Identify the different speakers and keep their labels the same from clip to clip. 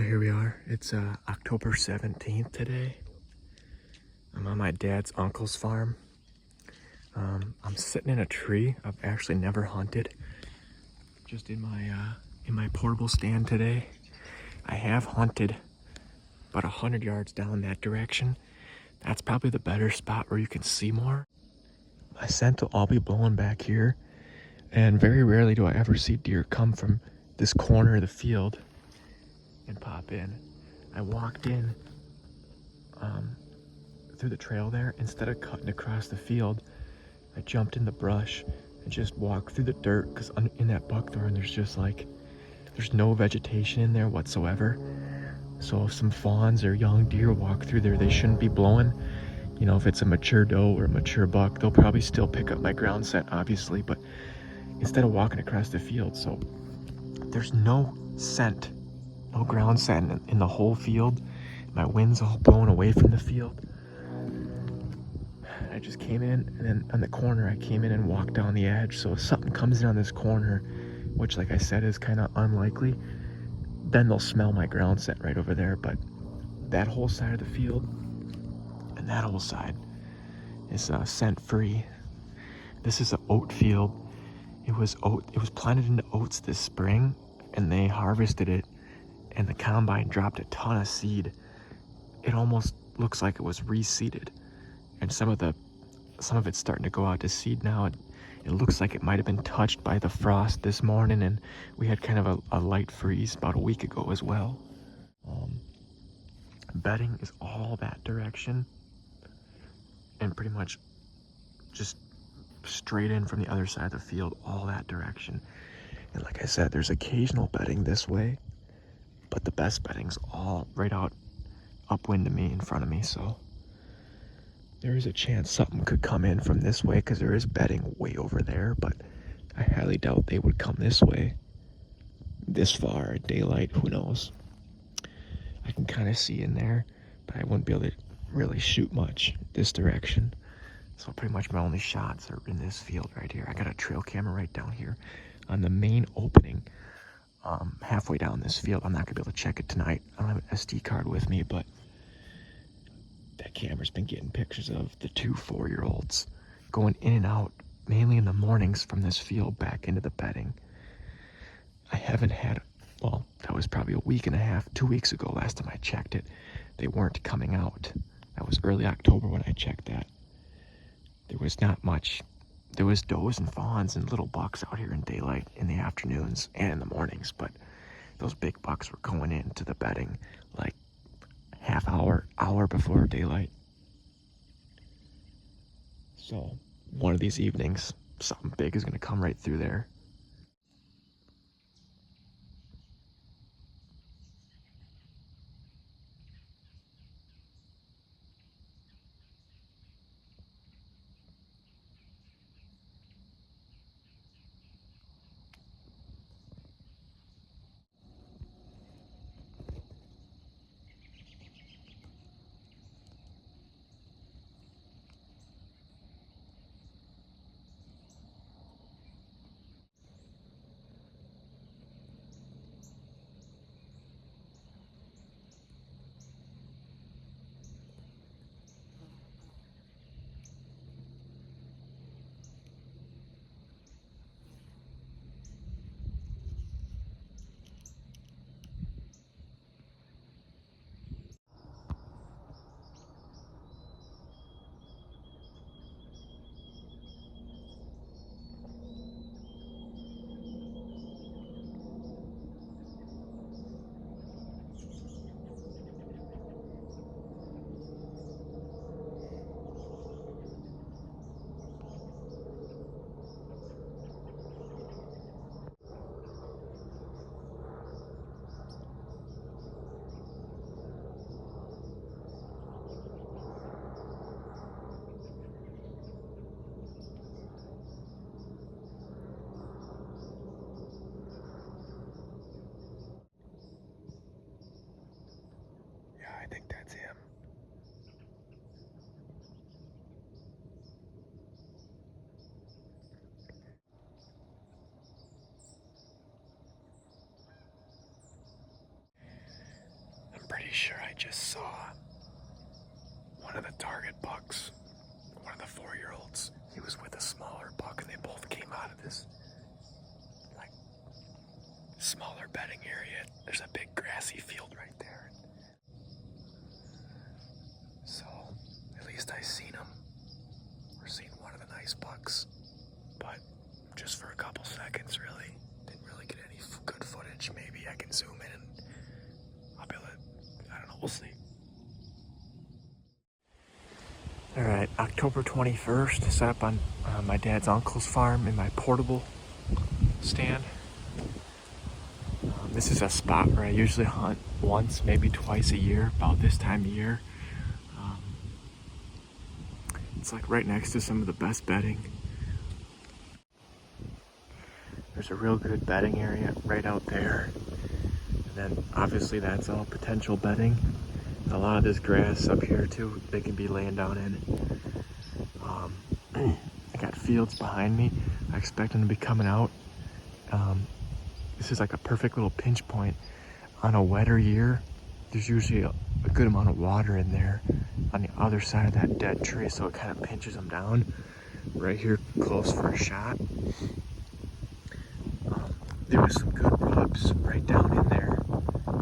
Speaker 1: Well, here we are. It's October 17th today. I'm on my dad's uncle's farm. I'm sitting in a tree. I've actually never hunted. Just in my portable stand today. I have hunted about 100 yards down that direction. That's probably the better spot where you can see more. My scent will all be blowing back here, and very rarely do I ever see deer come from this corner of the field and pop in. I walked in through the trail there. Instead of cutting across the field, I jumped in the brush and just walked through the dirt, because in that buckthorn there's no vegetation in there whatsoever. So if some fawns or young deer walk through there, they shouldn't be blowing. You know, if it's a mature doe or a mature buck, they'll probably still pick up my ground scent, obviously, but instead of walking across the field. So there's no scent, no ground scent in the whole field. My wind's all blown away from the field. I just came in, and then on the corner, I came in and walked down the edge. So if something comes in on this corner, which, like I said, is kind of unlikely, then they'll smell my ground scent right over there. But that whole side of the field and that whole side is scent free. This is an oat field. It was planted into oats this spring, and they harvested it, and the combine dropped a ton of seed. It almost looks like it was reseeded, and some of it's starting to go out to seed now. It looks like it might have been touched by the frost this morning, and we had kind of a light freeze about a week ago as well. Bedding is all that direction, and pretty much just straight in from the other side of the field, all that direction. And like I said, there's occasional bedding this way, but the best bedding's all right out upwind of me, in front of me. So there is a chance something could come in from this way, because there is bedding way over there, but I highly doubt they would come this way this far at daylight. Who knows? I can kind of see in there, but I wouldn't be able to really shoot much this direction. So pretty much my only shots are in this field right here. I got a trail camera right down here on the main opening, halfway down this field. I'm not gonna be able to check it tonight. I don't have an SD card with me, but that camera's been getting pictures of the 2 4-year-olds going in and out, mainly in the mornings, from this field back into the bedding. I haven't had, well, that was probably a week and a half, 2 weeks ago last time I checked it. They weren't coming out. That was early October when I checked that. There was not much. There was does and fawns and little bucks out here in daylight in the afternoons and in the mornings, but those big bucks were going into the bedding like half hour before daylight. So one of these evenings, something big is going to come right through there. sure I just saw one of the target bucks, one of the 4-year-olds. He was with a smaller buck and they both came out of this like smaller bedding area. There's a big grassy field right there. So at least I seen him, or seen one of the nice bucks, but just for a couple seconds really. Didn't really get any good footage. Maybe I can zoom in and I'll be able to, I don't know, we'll see. All right, October 21st, set up on my dad's uncle's farm in my portable stand. This is a spot where I usually hunt once, maybe twice a year, about this time of year. It's like right next to some of the best bedding. There's a real good bedding area right out there. And then obviously that's all potential bedding. A lot of this grass up here too, they can be laying down in. I got fields behind me. I expect them to be coming out. This is like a perfect little pinch point. On a wetter year, there's usually a good amount of water in there on the other side of that dead tree, so it kind of pinches them down. Right here, close for a shot. There was some good rubs right down in there,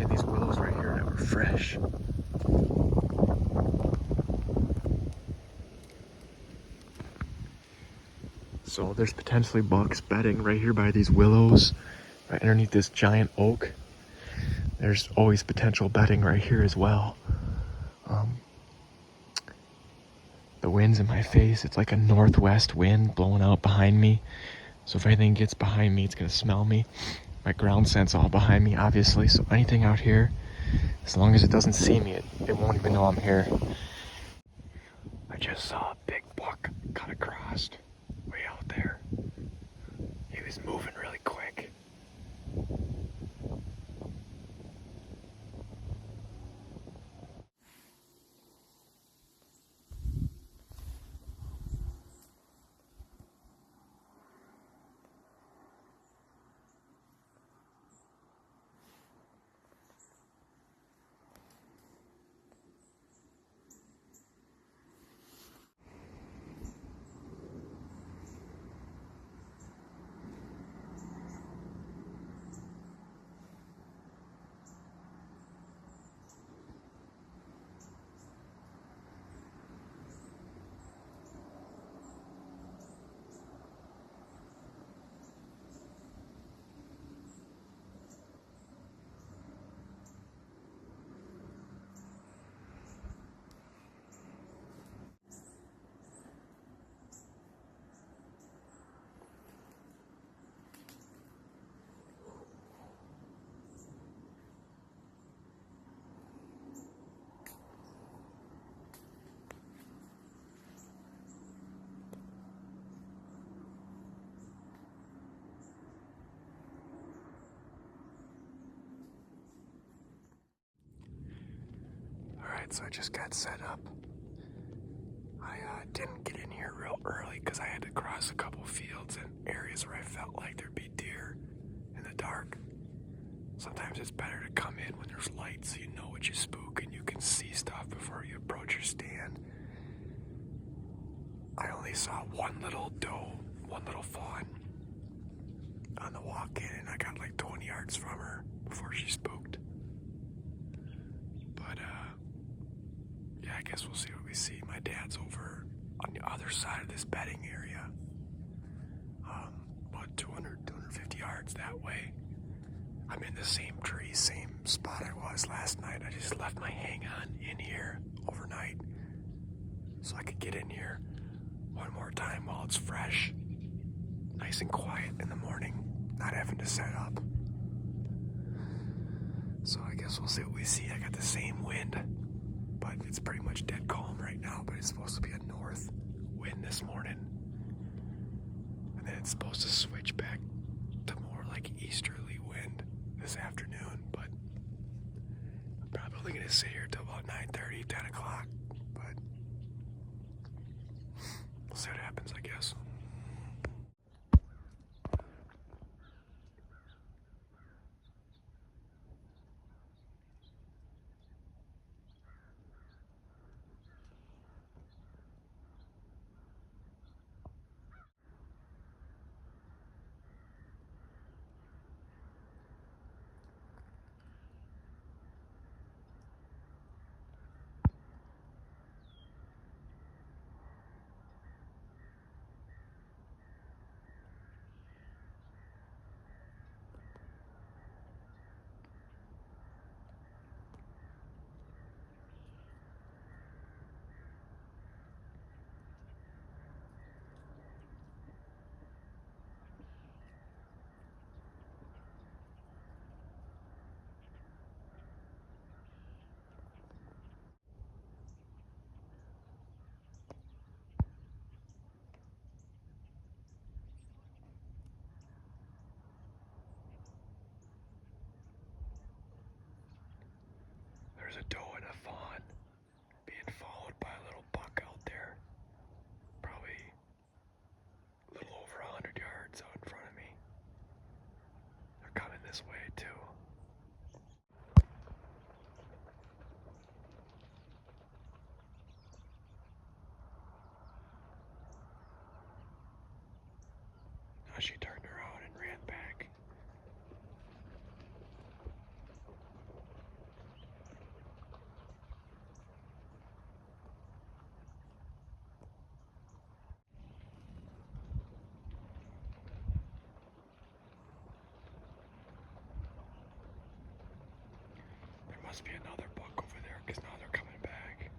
Speaker 1: in these willows right here that were fresh. So there's potentially bucks bedding right here by these willows, right underneath this giant oak. There's always potential bedding right here as well. The wind's in my face. It's like a northwest wind blowing out behind me. So if anything gets behind me, it's gonna smell me. My ground scent's all behind me, obviously. So anything out here, as long as it doesn't see me, it won't even know I'm here. I just saw a big buck cut across way out there. He was moving really quick. So I just got set up. I didn't get in here real early because I had to cross a couple fields and areas where I felt like there'd be deer in the dark. Sometimes it's better to come in when there's light so you know what you spook and you can see stuff before you approach your stand. I only saw one little doe, one little fawn on the walk in, and I got like 20 yards from her before she spooked. But yeah, I guess we'll see what we see. My dad's over on the other side of this bedding area. About 250 yards that way. I'm in the same tree, same spot I was last night. I just left my hang-on in here overnight so I could get in here one more time while it's fresh. Nice and quiet in the morning, not having to set up. So I guess we'll see what we see. I got the same wind, but it's pretty much dead calm right now, but it's supposed to be a north wind this morning. And then it's supposed to switch back to more like easterly wind this afternoon, but I'm probably only going to sit here till about 9:30, 10 o'clock, but we'll see what happens, I guess. there's a doe and a fawn being followed by a little buck out there. Probably a little over 100 yards out in front of me. They're coming this way too. Now she turned around and ran back. There must be another buck over there because now they're coming back.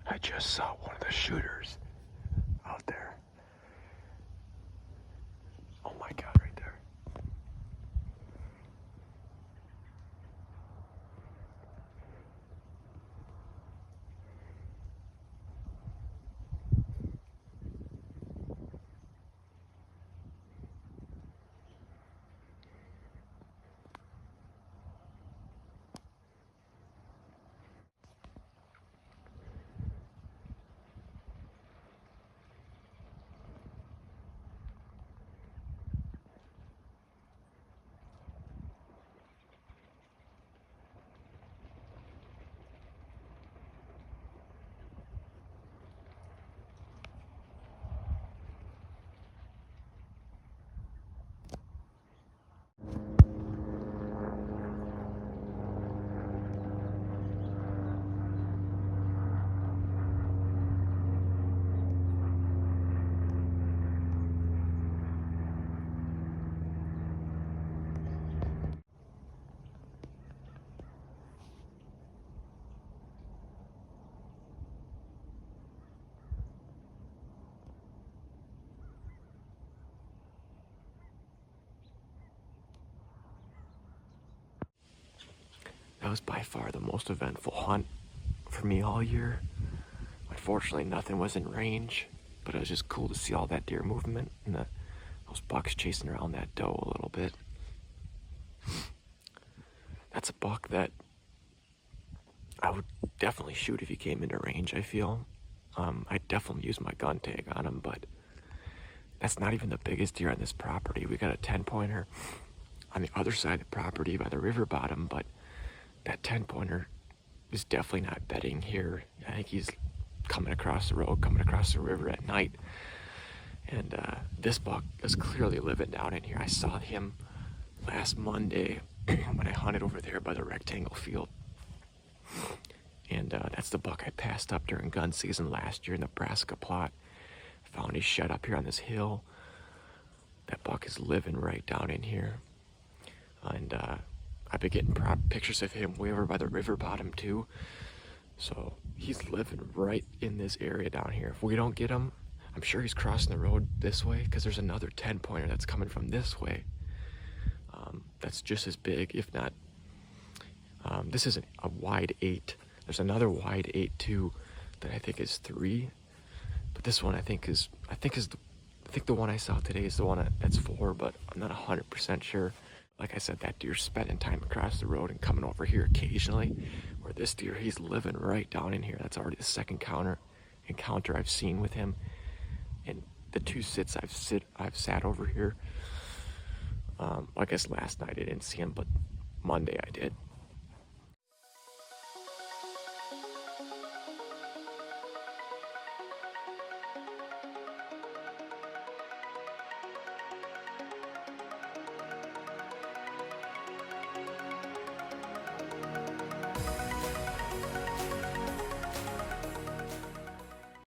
Speaker 1: I just saw one of the shooters out there. Oh my God, right there. That was by far the most eventful hunt for me all year. Unfortunately, nothing was in range, but it was just cool to see all that deer movement and those bucks chasing around that doe a little bit. That's a buck that I would definitely shoot if he came into range, I feel. I'd definitely use my gun tag on him, but that's not even the biggest deer on this property. We got a 10-pointer on the other side of the property by the river bottom, but that 10-pointer is definitely not bedding here. I think he's coming across the road, coming across the river at night. And this buck is clearly living down in here. I saw him last Monday when I hunted over there by the rectangle field. And that's the buck I passed up during gun season last year in the Nebraska plot. Found his shed up here on this hill. That buck is living right down in here. And I've been getting pictures of him way over by the river bottom too. So he's living right in this area down here. If we don't get him, I'm sure he's crossing the road this way because there's another 10-pointer that's coming from this way. That's just as big, if not. This is a wide 8. There's another wide 8 too that I think is 3. But this one I think the one I saw today is the one that's 4, but I'm not 100% sure. Like I said, that deer's spending time across the road and coming over here occasionally. Where this deer, he's living right down in here. That's already the second encounter I've seen with him. And the 2 sits I've sat over here. I guess last night I didn't see him, but Monday I did.